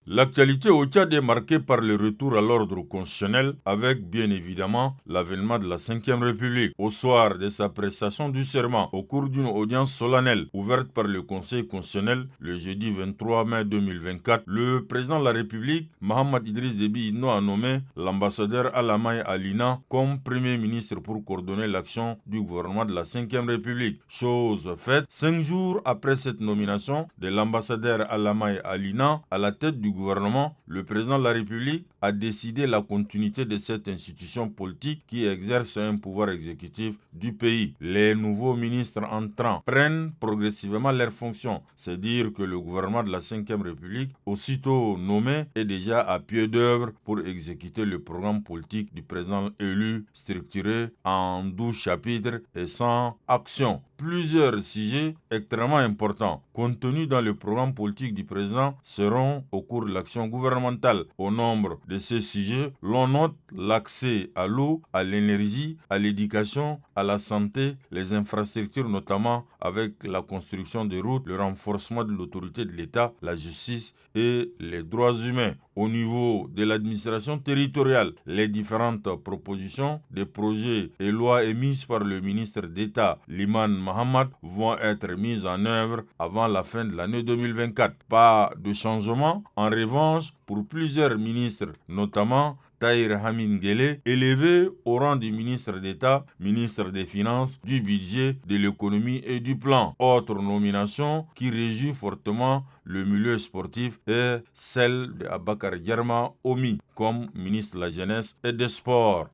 L'actualité au Tchad est marquée par le retour à l'ordre constitutionnel avec bien évidemment l'avènement de la Ve République. Au soir de sa prestation du serment, au cours d'une audience solennelle ouverte par le Conseil constitutionnel le jeudi 23 mai 2024, le président de la République, Mohamed Idriss Déby Itno, a nommé l'ambassadeur Alamaye Alina comme Premier ministre pour coordonner l'action du gouvernement de la Ve République. Chose faite, 5 jours après cette nomination de l'ambassadeur Alamaye Alina à la tête du gouvernement, le président de la République a décidé la continuité de cette institution politique qui exerce un pouvoir exécutif du pays. Les nouveaux ministres entrants prennent progressivement leurs fonctions. C'est dire que le gouvernement de la Ve République, aussitôt nommé, est déjà à pied d'œuvre pour exécuter le programme politique du président élu, structuré en 12 chapitres et 100 actions. Plusieurs sujets extrêmement importants contenus dans le programme politique du président seront au cours de l'action gouvernementale. Au nombre de ces sujets, l'on note l'accès à l'eau, à l'énergie, à l'éducation, à la santé, les infrastructures notamment avec la construction des routes, le renforcement de l'autorité de l'État, la justice et les droits humains. Au niveau de l'administration territoriale, les différentes propositions des projets et lois émises par le ministre d'État Liman Mohamed vont être mises en œuvre avant la fin de l'année 2024. Pas de changement, en revanche, pour plusieurs ministres, notamment Tahir Amin Guelleh, élevé au rang du ministre d'État, ministre des Finances, du Budget, de l'Économie et du Plan. Autre nomination qui réjouit fortement le milieu sportif est celle d'Abakar Yerma Omi comme ministre de la Jeunesse et des Sports.